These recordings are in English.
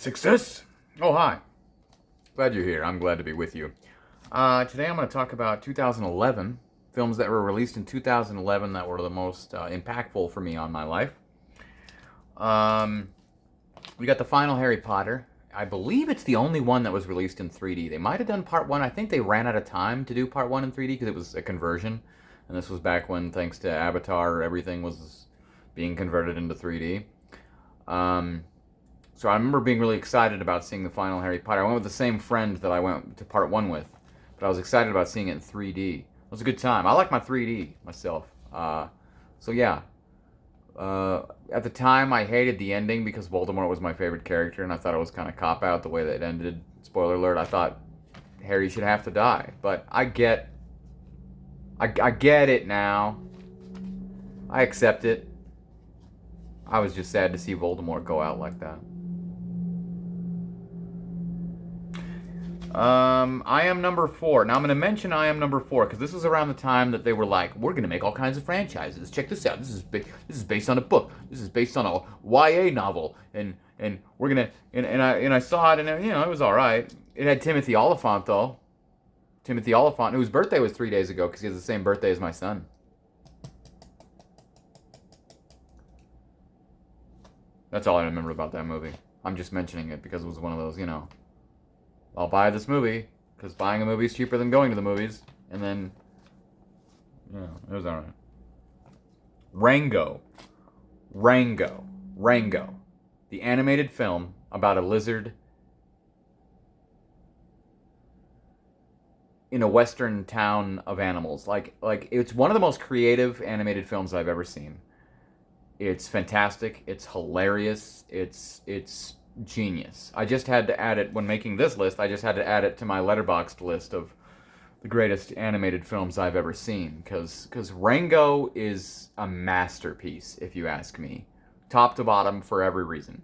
Success! Oh, hi. Glad you're here. I'm glad to be with you. Today I'm going to talk about 2011, films that were released in 2011 that were the most impactful for me on my life. Um, we got the final Harry Potter. I believe it's the only one that was released in 3D. They might have done part one. I think they ran out of time to do part one in 3D because it was a conversion. And this was back when, thanks to Avatar, everything was being converted into 3D. So I remember being really excited about seeing the final Harry Potter. I went with the same friend that I went to part one with, but I was excited about seeing it in 3D. It was a good time. I like my 3D myself. So yeah. At the time, I hated the ending because Voldemort was my favorite character, and I thought it was kind of cop-out the way that it ended. Spoiler alert, I thought Harry should have to die. But I get it now. I accept it. I was just sad to see Voldemort go out like that. I Am Number 4. Now I'm going to mention I Am Number 4 because this was around the time that they were like, we're going to make all kinds of franchises. Check this out. This is based on a book. This is based on a YA novel, and we're gonna and I saw it, and it was all right. It had Timothy Olyphant though. Timothy Olyphant, whose birthday was 3 days ago because he has the same birthday as my son. That's all I remember about that movie. I'm just mentioning it because it was one of those, I'll buy this movie because buying a movie is cheaper than going to the movies. And then, it was alright. Rango. Rango. The animated film about a lizard in a western town of animals. Like it's one of the most creative animated films I've ever seen. It's fantastic. It's hilarious. It's genius. I just had to add it when making this list. I just had to add it to my Letterboxd list of the greatest animated films I've ever seen because Rango is a masterpiece, if you ask me, top to bottom for every reason.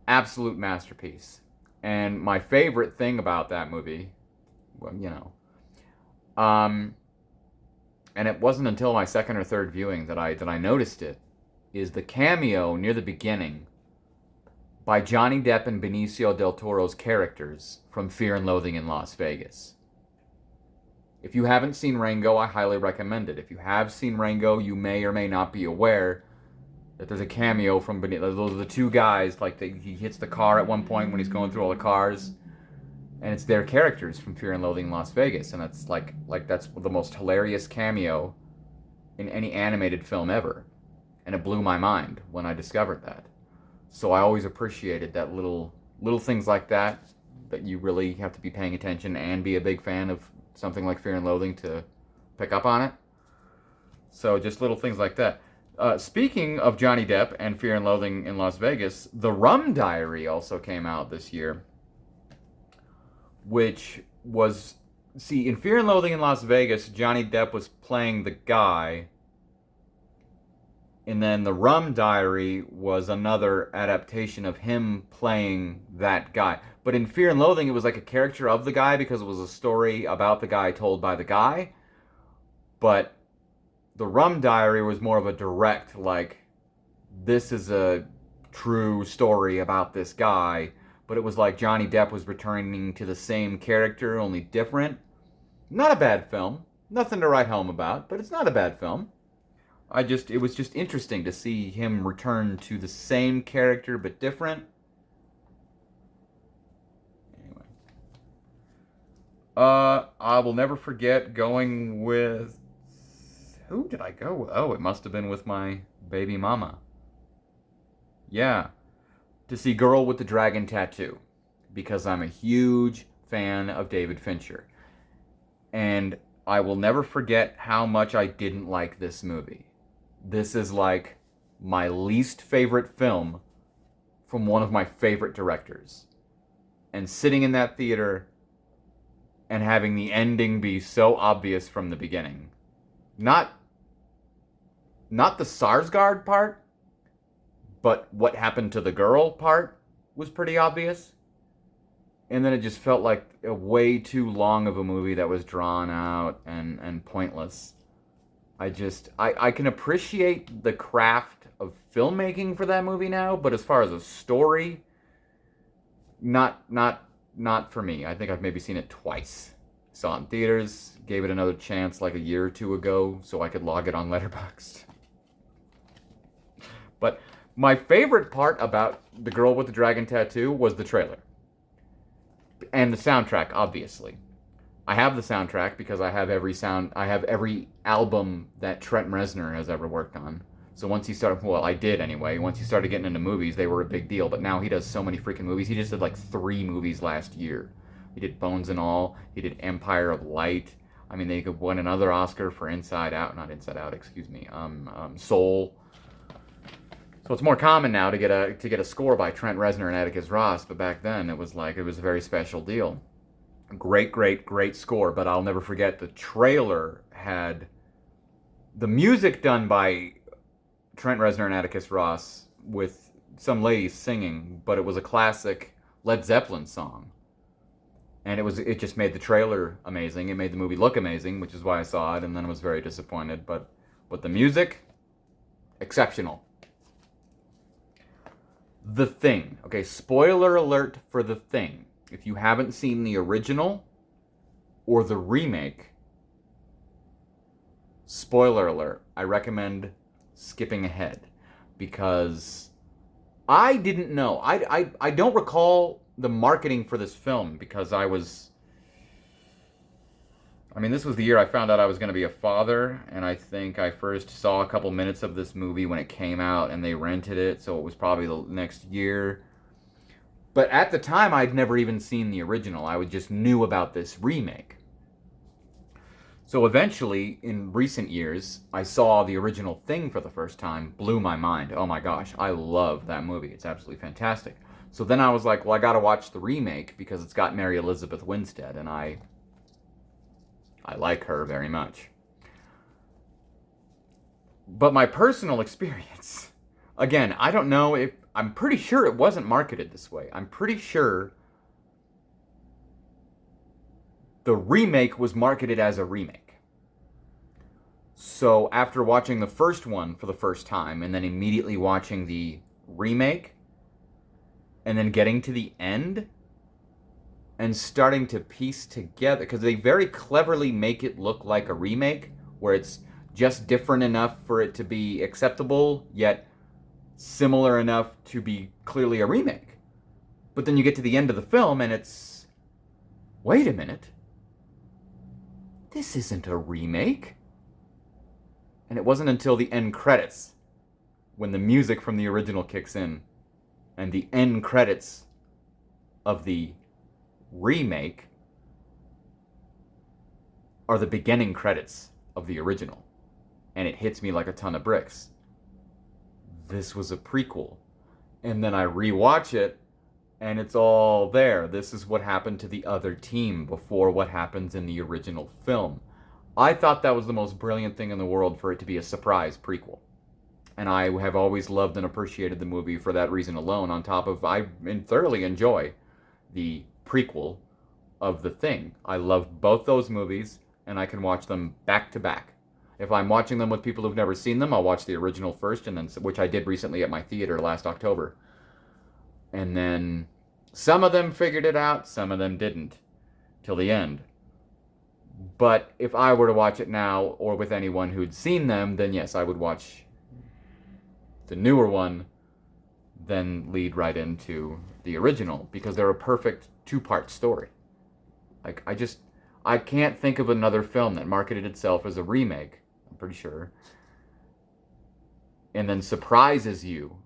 Absolute masterpiece. And my favorite thing about that movie, and it wasn't until my second or third viewing that I noticed it, is the cameo near the beginning by Johnny Depp and Benicio del Toro's characters from Fear and Loathing in Las Vegas. If you haven't seen Rango, I highly recommend it. If you have seen Rango, you may or may not be aware that there's a cameo from Benicio. Those are the two guys, he hits the car at one point when he's going through all the cars, and it's their characters from Fear and Loathing in Las Vegas, and that's that's the most hilarious cameo in any animated film ever. And it blew my mind when I discovered that. So I always appreciated that little things like that you really have to be paying attention and be a big fan of something like Fear and Loathing to pick up on it. So just little things like that. Speaking of Johnny Depp and Fear and Loathing in Las Vegas, The Rum Diary also came out this year, which was, in Fear and Loathing in Las Vegas, Johnny Depp was playing the guy. And then The Rum Diary was another adaptation of him playing that guy. But in Fear and Loathing, it was like a character of the guy because it was a story about the guy told by the guy. But The Rum Diary was more of a direct, this is a true story about this guy. But it was like Johnny Depp was returning to the same character, only different. Not a bad film. Nothing to write home about, but it's not a bad film. It was just interesting to see him return to the same character but different. Anyway. I will never forget going with... Who did I go with? Oh, it must have been with my baby mama. Yeah. To see Girl with the Dragon Tattoo. Because I'm a huge fan of David Fincher. And I will never forget how much I didn't like this movie. This is my least favorite film from one of my favorite directors. And sitting in that theater and having the ending be so obvious from the beginning. Not the Sarsgaard part, but what happened to the girl part was pretty obvious. And then it just felt like a way too long of a movie that was drawn out and pointless. I can appreciate the craft of filmmaking for that movie now, but as far as a story, Not for me. I think I've maybe seen it twice. Saw it in theaters, gave it another chance like a year or two ago so I could log it on Letterboxd. But my favorite part about The Girl with the Dragon Tattoo was the trailer. And the soundtrack, obviously. I have the soundtrack because I have every album that Trent Reznor has ever worked on. So once he started, well, I did anyway. Once he started getting into movies, they were a big deal. But now he does so many freaking movies. He just did like 3 movies last year. He did Bones and All. He did Empire of Light. I mean, they could win another Oscar for Inside Out, not Inside Out, excuse me. Soul. So it's more common now to get a score by Trent Reznor and Atticus Ross. But back then, it was a very special deal. Great, great, great score, but I'll never forget the trailer had the music done by Trent Reznor and Atticus Ross with some ladies singing, but it was a classic Led Zeppelin song. And it just made the trailer amazing. It made the movie look amazing, which is why I saw it, and then was very disappointed. But the music, exceptional. The Thing. Okay, spoiler alert for The Thing. If you haven't seen the original or the remake, spoiler alert, I recommend skipping ahead because I didn't know. I don't recall the marketing for this film because this was the year I found out I was going to be a father, and I think I first saw a couple minutes of this movie when it came out and they rented it, so it was probably the next year. But at the time, I'd never even seen the original. I just knew about this remake. So eventually, in recent years, I saw the original Thing for the first time. Blew my mind. Oh my gosh, I love that movie. It's absolutely fantastic. So then I was like, well, I gotta watch the remake because it's got Mary Elizabeth Winstead, and I like her very much. But my personal experience, again, I don't know if, I'm pretty sure it wasn't marketed this way. I'm pretty sure the remake was marketed as a remake. So after watching the first one for the first time and then immediately watching the remake and then getting to the end and starting to piece together, because they very cleverly make it look like a remake where it's just different enough for it to be acceptable, yet similar enough to be clearly a remake. But then you get to the end of the film and it's, wait a minute, this isn't a remake. And it wasn't until the end credits when the music from the original kicks in and the end credits of the remake are the beginning credits of the original. And it hits me like a ton of bricks. This was a prequel. And then I rewatch it, and it's all there. This is what happened to the other team before what happens in the original film. I thought that was the most brilliant thing in the world for it to be a surprise prequel. And I have always loved and appreciated the movie for that reason alone, on top of I thoroughly enjoy the prequel of The Thing. I love both those movies, and I can watch them back to back. If I'm watching them with people who've never seen them, I'll watch the original first, and then which I did recently at my theater last October. And then some of them figured it out, some of them didn't, till the end. But if I were to watch it now, or with anyone who'd seen them, then yes, I would watch the newer one, then lead right into the original, because they're a perfect 2-part story. Like, I can't think of another film that marketed itself as a remake, I'm pretty sure, and then surprises you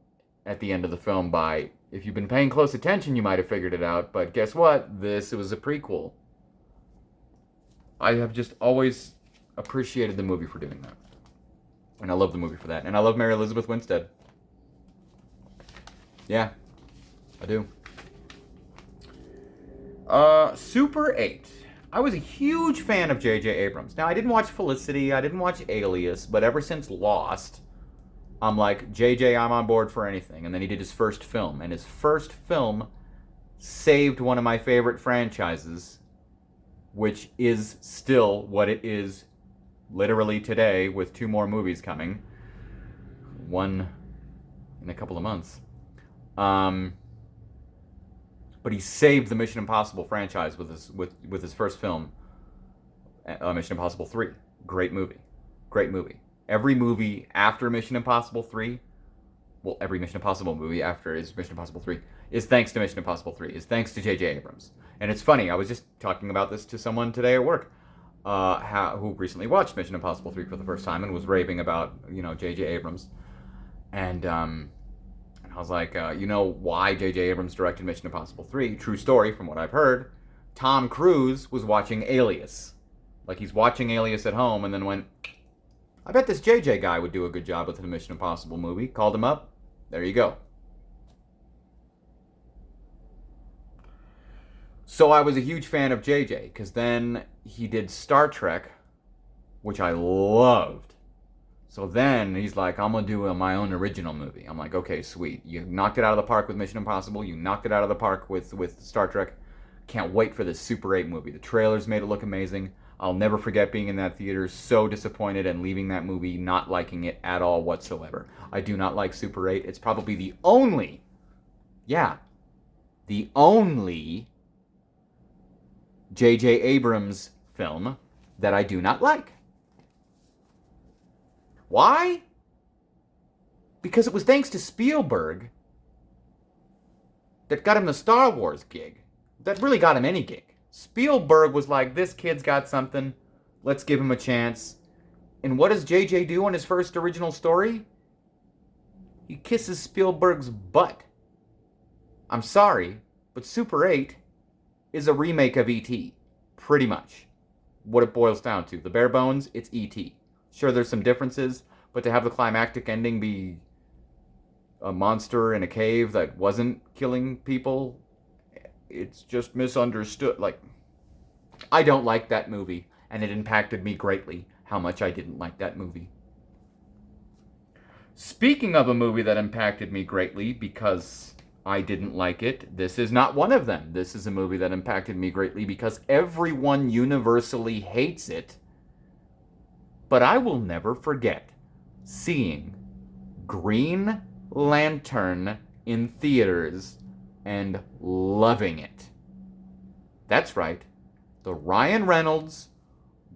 at the end of the film by, if you've been paying close attention, you might have figured it out, but guess what? This was a prequel. I have just always appreciated the movie for doing that. And I love the movie for that. And I love Mary Elizabeth Winstead. Yeah, I do. Super 8. I was a huge fan of J.J. Abrams. Now, I didn't watch Felicity, I didn't watch Alias, but ever since Lost, I'm like, JJ, I'm on board for anything. And then he did his first film. And his first film saved one of my favorite franchises, which is still what it is literally today, with 2 more movies coming. One in a couple of months. but he saved the Mission Impossible franchise with his first film, Mission Impossible 3. Great movie. Great movie. Every movie after Mission Impossible 3, well, every Mission Impossible movie after is Mission Impossible 3, is thanks to Mission Impossible 3, is thanks to J.J. Abrams. And it's funny, I was just talking about this to someone today at work, who recently watched Mission Impossible 3 for the first time and was raving about, J.J. Abrams. And I was like, you know why J.J. Abrams directed Mission Impossible 3? True story, from what I've heard. Tom Cruise was watching Alias. Like, he's watching Alias at home and then went, I bet this J.J. guy would do a good job with the Mission Impossible movie. Called him up. There you go. So I was a huge fan of J.J. because then he did Star Trek, which I loved. So then he's like, I'm going to do my own original movie. I'm like, okay, sweet. You knocked it out of the park with Mission Impossible. You knocked it out of the park with Star Trek. Can't wait for this Super 8 movie. The trailers made it look amazing. I'll never forget being in that theater, so disappointed, and leaving that movie not liking it at all whatsoever. I do not like Super 8. It's probably the only J.J. Abrams film that I do not like. Why? Because it was thanks to Spielberg that got him the Star Wars gig. That really got him any gig. Spielberg was like, this kid's got something. Let's give him a chance. And what does JJ do on his first original story? He kisses Spielberg's butt. I'm sorry, but Super 8 is a remake of E.T. Pretty much. What it boils down to. The bare bones, it's E.T. Sure, there's some differences, but to have the climactic ending be a monster in a cave that wasn't killing people, it's just misunderstood. Like, I don't like that movie, and it impacted me greatly how much I didn't like that movie. Speaking of a movie that impacted me greatly because I didn't like it, this is not one of them. This is a movie that impacted me greatly because everyone universally hates it. But I will never forget seeing Green Lantern in theaters and loving it. That's right. The Ryan Reynolds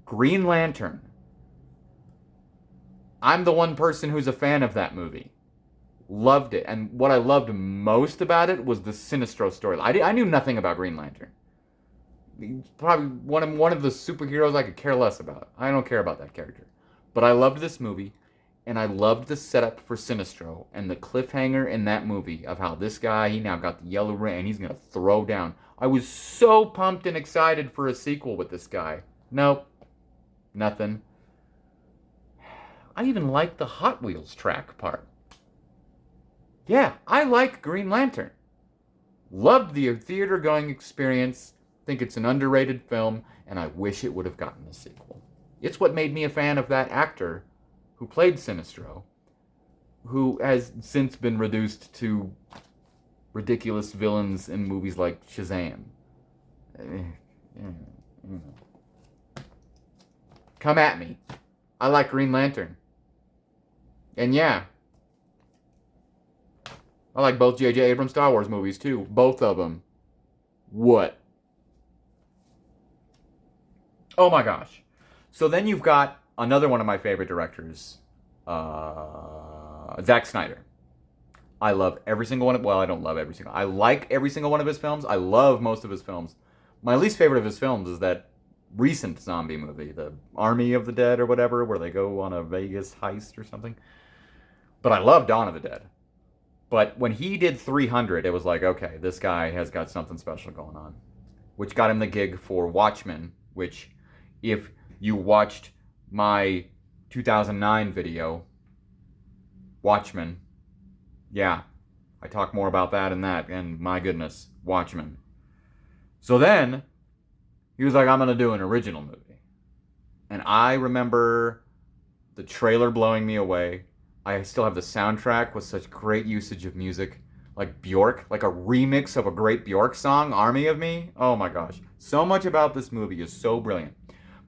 Green Lantern. I'm the one person who's a fan of that movie. Loved it. And what I loved most about it was the Sinestro story. I knew nothing about Green Lantern. Probably one of the superheroes I could care less about. I don't care about that character. But I loved this movie, and I loved the setup for Sinestro and the cliffhanger in that movie of how this guy, he now got the yellow ring and he's going to throw down. I was so pumped and excited for a sequel with this guy. Nope. Nothing. I even liked the Hot Wheels track part. Yeah, I like Green Lantern. Loved the theater-going experience. Think it's an underrated film, and I wish it would have gotten a sequel. It's what made me a fan of that actor who played Sinestro, who has since been reduced to ridiculous villains in movies like Shazam. Come at me. I like Green Lantern. And yeah, I like both J.J. Abrams Star Wars movies too. Both of them. What? Oh my gosh. So then you've got another one of my favorite directors, Zack Snyder. I love every single one of, well, I don't love every single, I like every single one of his films. I love most of his films. My least favorite of his films is that recent zombie movie, the Army of the Dead or whatever, where they go on a Vegas heist or something. But I love Dawn of the Dead. But when he did 300, it was like, okay, this guy has got something special going on. Which got him the gig for Watchmen, which, if you watched my 2009 video, Watchmen, yeah, I talk more about that and my goodness, Watchmen. So then, he was like, I'm going to do an original movie. And I remember the trailer blowing me away. I still have the soundtrack with such great usage of music. Like Bjork, like a remix of a great Bjork song, Army of Me. Oh my gosh. So much about this movie is so brilliant.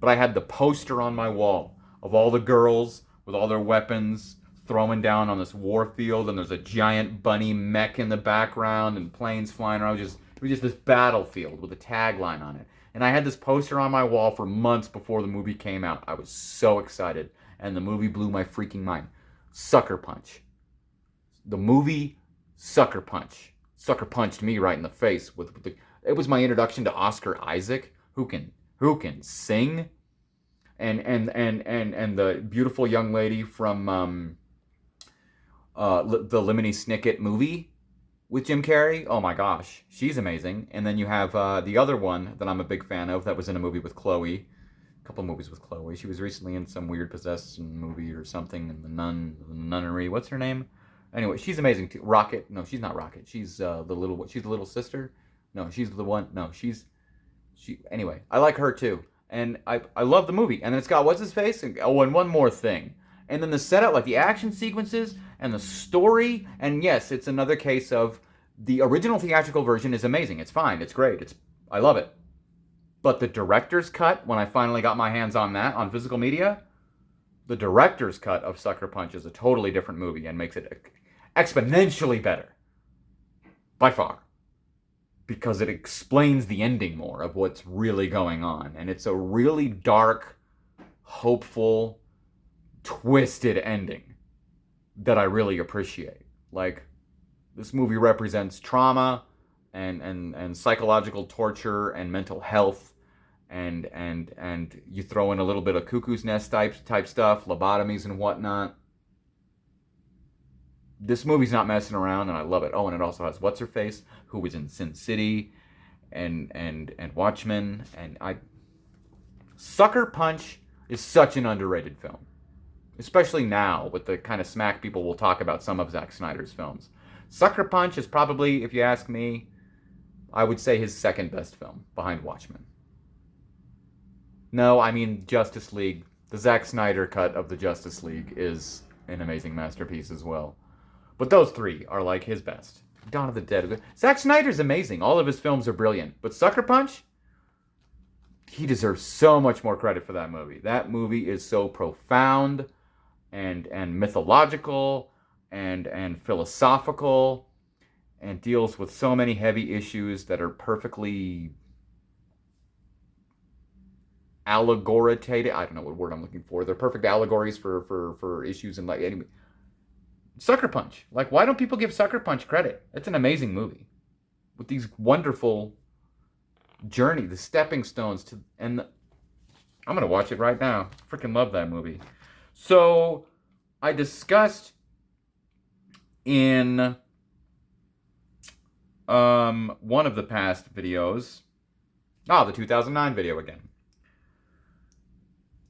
But I had the poster on my wall of all the girls with all their weapons throwing down on this war field, and there's a giant bunny mech in the background and planes flying around. It was just this battlefield with a tagline on it. And I had this poster on my wall for months before the movie came out. I was so excited. And the movie blew my freaking mind. Sucker Punch. The movie Sucker Punch. Sucker punched me right in the face with the. It was my introduction to Oscar Isaac, who can sing, and the beautiful young lady from the Lemony Snicket movie with Jim Carrey. Oh my gosh, she's amazing. And then you have the other one that I'm a big fan of that was in a movie with Chloe. A couple movies with Chloe. She was recently in some weird possession movie or something in the Nunnery. What's her name? Anyway, she's amazing too. Rocket. No, she's not Rocket. She's She's the little sister. No, she's the one. No, she. Anyway, I like her too, and I love the movie. And then it's got what's his face. And one more thing. And then the setup, like the action sequences and the story. And yes, it's another case of the original theatrical version is amazing. It's fine. It's great. I love it. But the director's cut, when I finally got my hands on that on physical media, the director's cut of Sucker Punch is a totally different movie and makes it exponentially better. By far. Because it explains the ending more of what's really going on. And it's a really dark, hopeful, twisted ending that I really appreciate. Like, this movie represents trauma and psychological torture and mental health, and you throw in a little bit of Cuckoo's Nest type stuff, lobotomies and whatnot. This movie's not messing around, and I love it. Oh, and it also has what's her face, who was in Sin City and Watchmen, Sucker Punch is such an underrated film. Especially now, with the kind of smack people will talk about some of Zack Snyder's films. Sucker Punch is probably, if you ask me, I would say his second best film, behind Watchmen. No, I mean Justice League. The Zack Snyder cut of the Justice League is an amazing masterpiece as well. But those three are like his best. Dawn of the Dead. Zack Snyder's amazing. All of his films are brilliant. But Sucker Punch? He deserves so much more credit for that movie. That movie is so profound and mythological and philosophical and deals with so many heavy issues that are perfectly allegoritated. I don't know what word I'm looking for. They're perfect allegories for issues in, like, anyway. Sucker Punch. Like, why don't people give Sucker Punch credit? It's an amazing movie with these wonderful journey, the stepping stones to, I'm gonna watch it right now. Freaking love that movie. So I discussed in one of the past videos, the 2009 video again,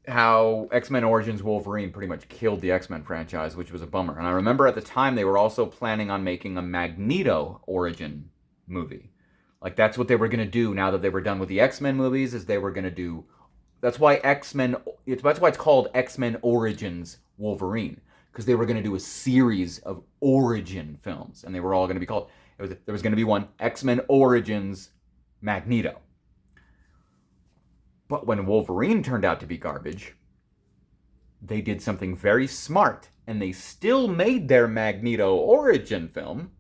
how X-Men Origins Wolverine pretty much killed the X-Men franchise, which was a bummer. And I remember at the time they were also planning on making a Magneto origin movie. Like, that's what they were going to do now that they were done with the X-Men movies, is they were going to do... That's why that's why it's called X-Men Origins Wolverine. Because they were going to do a series of origin films. And they were all going to be called... There was going to be one, X-Men Origins Magneto. But when Wolverine turned out to be garbage, they did something very smart, and they still made their Magneto origin film,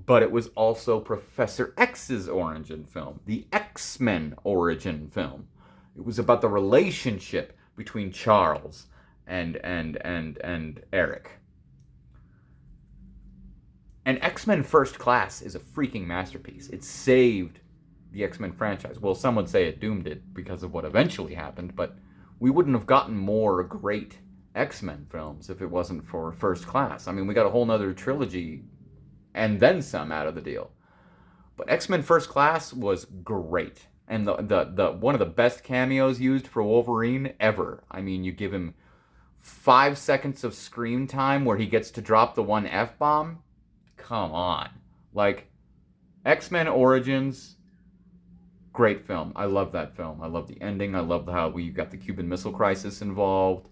but it was also Professor X's origin film, the X-Men origin film. It was about the relationship between Charles and Eric. And X-Men First Class is a freaking masterpiece. It saved the X-Men franchise. Well, some would say it doomed it because of what eventually happened, but we wouldn't have gotten more great X-Men films if it wasn't for First Class. I mean, we got a whole nother trilogy and then some out of the deal. But X-Men First Class was great. And the one of the best cameos used for Wolverine ever. I mean, you give him 5 seconds of screen time where he gets to drop the one F-bomb. Come on. Like, X-Men Origins... Great film. I love that film. I love the ending. I love how we got the Cuban Missile Crisis involved.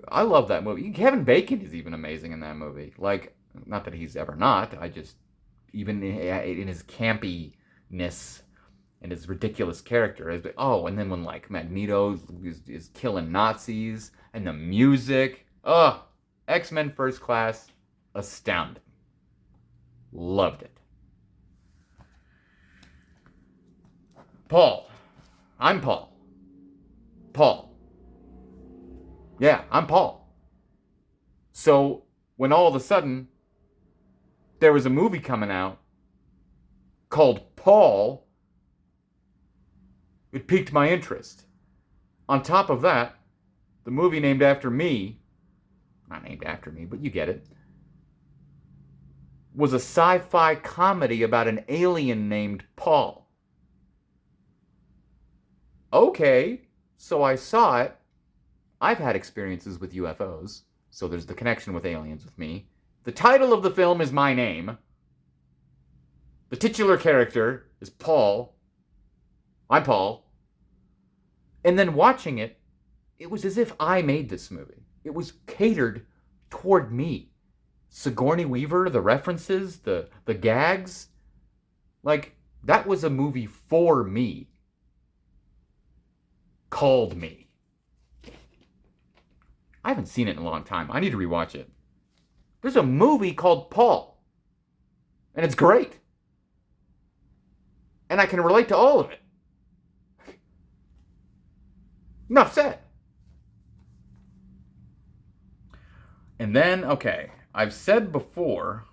I love that movie. Kevin Bacon is even amazing in that movie. Like, not that he's ever not. I just, even in his campiness and his ridiculous character. And then when, like, Magneto is killing Nazis and the music. X-Men First Class, astounding. Loved it. Paul. I'm Paul. Paul. Yeah, I'm Paul. So when all of a sudden there was a movie coming out called Paul, it piqued my interest. On top of that, the movie named after me, not named after me, but you get it, was a sci-fi comedy about an alien named Paul. Okay, so I saw it. I've had experiences with UFOs, so there's the connection with aliens with me. The title of the film is my name. The titular character is Paul. I'm Paul. And then watching it, it was as if I made this movie. It was catered toward me. Sigourney Weaver, the references, the gags. Like, that was a movie for me. Called me. I haven't seen it in a long time. I need to rewatch it. There's a movie called Paul. And it's great. And I can relate to all of it. Enough said. And then, okay, I've said before,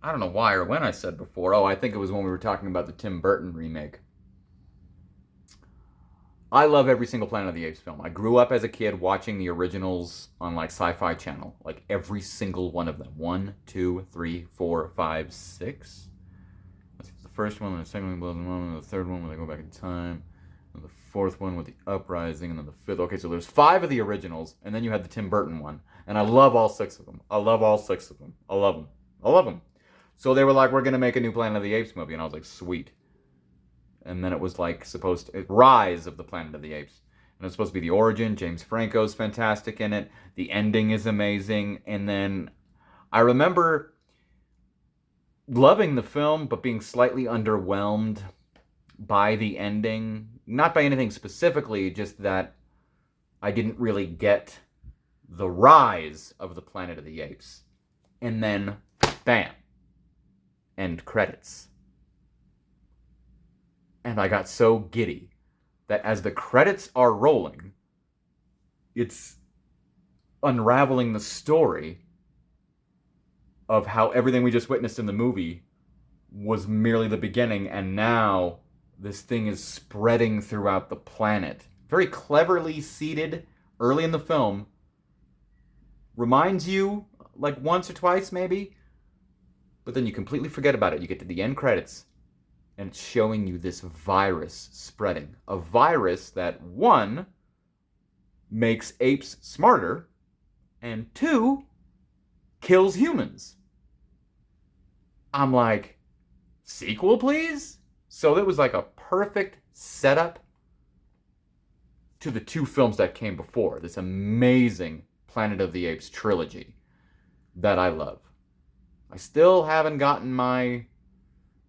I don't know why or when I said before. Oh, I think it was when we were talking about the Tim Burton remake. I love every single Planet of the Apes film. I grew up as a kid watching the originals on like Sci-Fi Channel. Like every single one of them. 1, 2, 3, 4, 5, 6. The first one, the second one, the third one when they go back in time. And the fourth one with the uprising, and then the fifth. Okay, so there's 5 of the originals, and then you had the Tim Burton one. And I love all 6 of them. I love all 6 of them. I love them. I love them. So they were like, we're going to make a new Planet of the Apes movie. And I was like, sweet. And then it was like supposed to, Rise of the Planet of the Apes. And it's supposed to be the origin. James Franco's fantastic in it. The ending is amazing. And then I remember loving the film, but being slightly underwhelmed by the ending. Not by anything specifically, just that I didn't really get the rise of the Planet of the Apes. And then, bam. End credits. And I got so giddy that as the credits are rolling, it's unraveling the story of how everything we just witnessed in the movie was merely the beginning, and now this thing is spreading throughout the planet. Very cleverly seeded early in the film. Reminds you, like once or twice maybe, but then you completely forget about it. You get to the end credits, and it's showing you this virus spreading. A virus that, 1, makes apes smarter, and 2, kills humans. I'm like, sequel, please? So it was like a perfect setup to the 2 films that came before. This amazing Planet of the Apes trilogy that I love. I still haven't gotten my,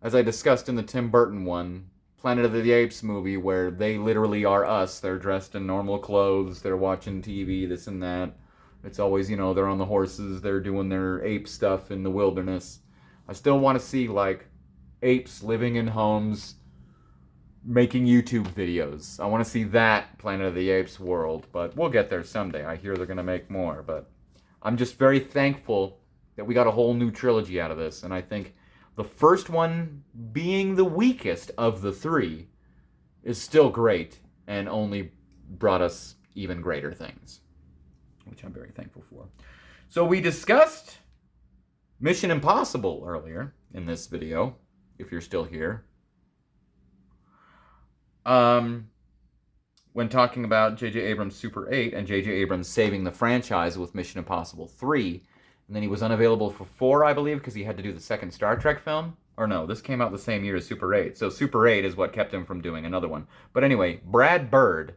as I discussed in the Tim Burton one, Planet of the Apes movie, where they literally are us. They're dressed in normal clothes, they're watching TV, this and that. It's always, you know, they're on the horses, they're doing their ape stuff in the wilderness. I still want to see, like, apes living in homes, making YouTube videos. I want to see that Planet of the Apes world, but we'll get there someday. I hear they're going to make more, but I'm just very thankful that we got a whole new trilogy out of this, and I think the first one, being the weakest of the 3, is still great and only brought us even greater things, which I'm very thankful for. So we discussed Mission Impossible earlier in this video, if you're still here. When talking about J.J. Abrams' Super 8 and J.J. Abrams saving the franchise with Mission Impossible 3, and then he was unavailable for 4, I believe, because he had to do the second Star Trek film. Or no, this came out the same year as Super 8. So Super 8 is what kept him from doing another one. But anyway, Brad Bird,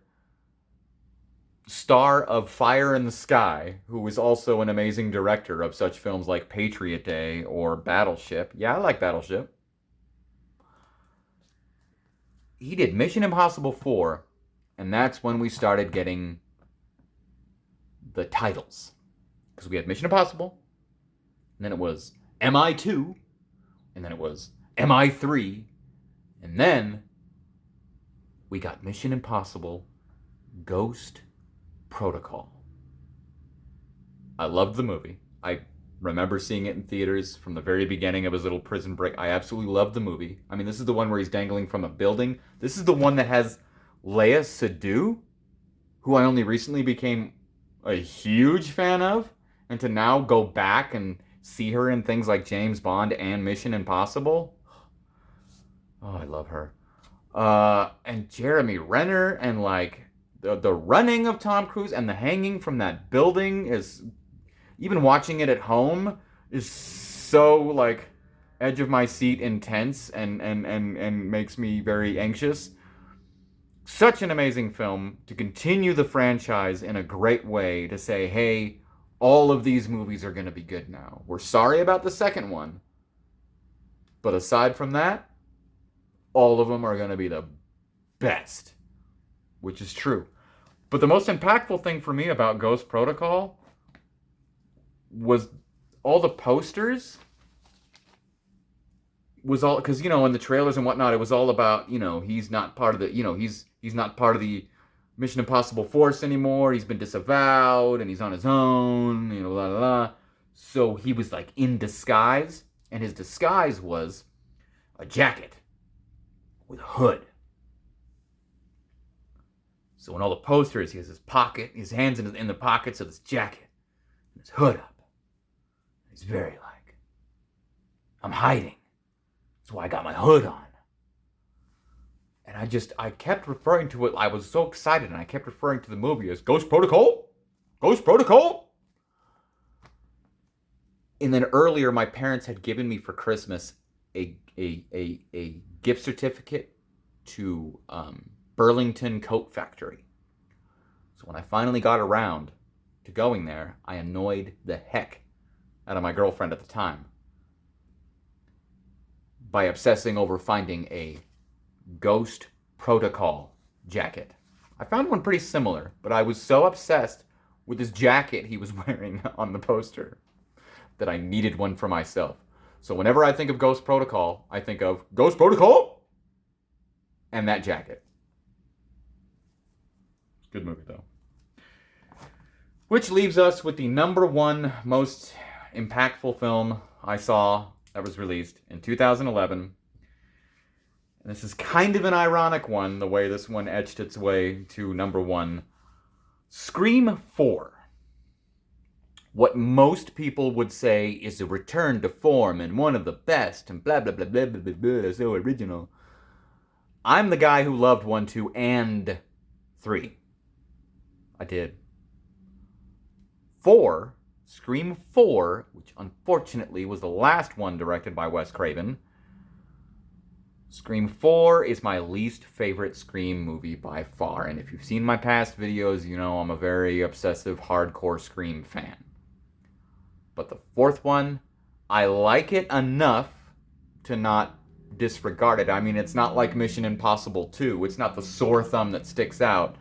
star of Fire in the Sky, who is also an amazing director of such films like Patriot Day or Battleship. Yeah, I like Battleship. He did Mission Impossible 4, and that's when we started getting the titles. Because we had Mission Impossible, and then it was MI2, and then it was MI3, and then we got Mission Impossible Ghost Protocol. I loved the movie. I remember seeing it in theaters from the very beginning of his little prison break. I absolutely loved the movie. I mean, this is the one where he's dangling from a building. This is the one that has Léa Seydoux, who I only recently became a huge fan of, and to now go back and see her in things like James Bond and Mission Impossible. Oh, I love her. And Jeremy Renner, and like the running of Tom Cruise and the hanging from that building is, even watching it at home, is so like edge of my seat intense and makes me very anxious. Such an amazing film to continue the franchise in a great way, to say, hey, all of these movies are going to be good now. We're sorry about the second one, but aside from that, all of them are going to be the best, which is true. But the most impactful thing for me about Ghost Protocol was all the posters. Was all because, you know, in the trailers and whatnot, it was all about, you know, he's not part of the, you know, he's not part of the Mission Impossible force anymore. He's been disavowed and he's on his own, you know, blah, blah, blah. So he was like in disguise, and his disguise was a jacket with a hood. So in all the posters, he has his hands in the pockets of his jacket, and his hood up. He's very like, I'm hiding. That's why I got my hood on. And I kept referring to it. I was so excited, and I kept referring to the movie as Ghost Protocol? Ghost Protocol? And then earlier, my parents had given me for Christmas a gift certificate to Burlington Coat Factory. So when I finally got around to going there, I annoyed the heck out of my girlfriend at the time by obsessing over finding a Ghost Protocol jacket. I found one pretty similar, but I was so obsessed with this jacket he was wearing on the poster that I needed one for myself. So whenever I think of Ghost Protocol, I think of Ghost Protocol and that jacket. Good movie, though. Which leaves us with the number one most impactful film I saw that was released in 2011. And this is kind of an ironic one, the way this one etched its way to number one. Scream 4. What most people would say is a return to form and one of the best, and blah, blah, blah, blah, blah, blah, blah, so original. I'm the guy who loved 1, 2, and 3. I did. 4, Scream 4, which unfortunately was the last one directed by Wes Craven. Scream 4 is my least favorite Scream movie by far, and if you've seen my past videos, you know I'm a very obsessive, hardcore Scream fan. But the fourth one, I like it enough to not disregard it. I mean, it's not like Mission Impossible 2. It's not the sore thumb that sticks out.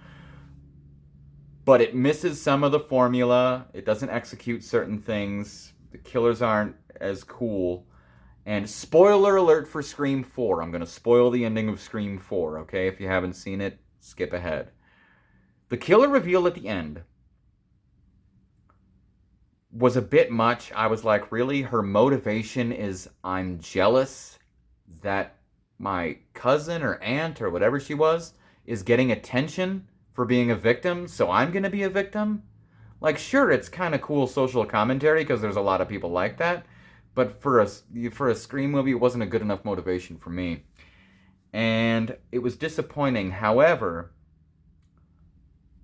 But it misses some of the formula. It doesn't execute certain things. The killers aren't as cool. And spoiler alert for Scream 4. I'm going to spoil the ending of Scream 4, okay? If you haven't seen it, skip ahead. The killer reveal at the end was a bit much. I was like, really? Her motivation is, I'm jealous that my cousin or aunt or whatever she was is getting attention for being a victim, so I'm going to be a victim? Like, sure, it's kind of cool social commentary because there's a lot of people like that, but for a Scream movie, it wasn't a good enough motivation for me. And it was disappointing. However,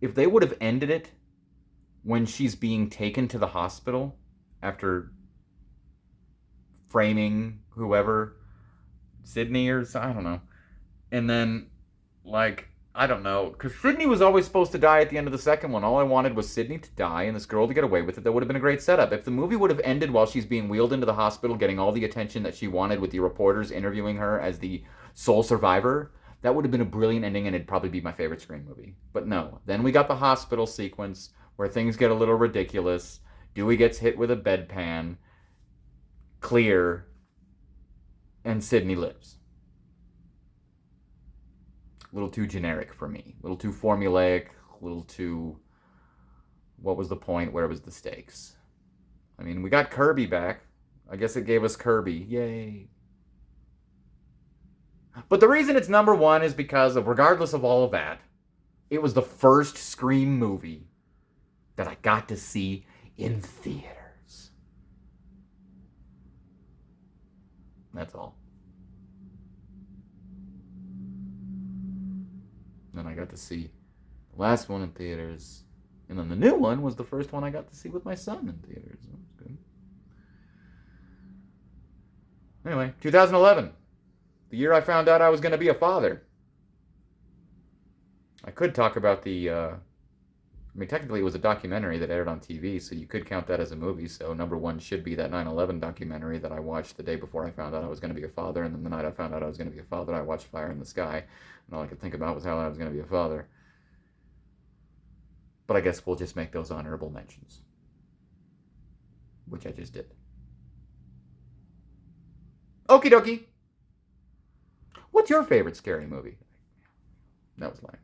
if they would have ended it when she's being taken to the hospital after framing whoever, Sydney or I don't know, and then, like, I don't know, because Sydney was always supposed to die at the end of the second one. All I wanted was Sydney to die and this girl to get away with it. That would have been a great setup. If the movie would have ended while she's being wheeled into the hospital, getting all the attention that she wanted with the reporters interviewing her as the sole survivor, that would have been a brilliant ending, and it'd probably be my favorite Scream movie. But no. Then we got the hospital sequence where things get a little ridiculous. Dewey gets hit with a bedpan, clear, and Sydney lives. A little too generic for me. A little too formulaic. A little too... What was the point? Where was the stakes? I mean, we got Kirby back. I guess it gave us Kirby. Yay. But the reason it's number one is because of, regardless of all of that, it was the first Scream movie that I got to see in theaters. That's all. Then I got to see the last one in theaters. And then the new one was the first one I got to see with my son in theaters. That was good. Anyway, 2011. The year I found out I was going to be a father. I could talk about I mean, technically it was a documentary that aired on TV, so you could count that as a movie. So number one should be that 9/11 documentary that I watched the day before I found out I was going to be a father. And then the night I found out I was going to be a father, I watched Fire in the Sky. And all I could think about was how I was going to be a father. But I guess we'll just make those honorable mentions, which I just did. Okie dokie. What's your favorite scary movie? That was lame.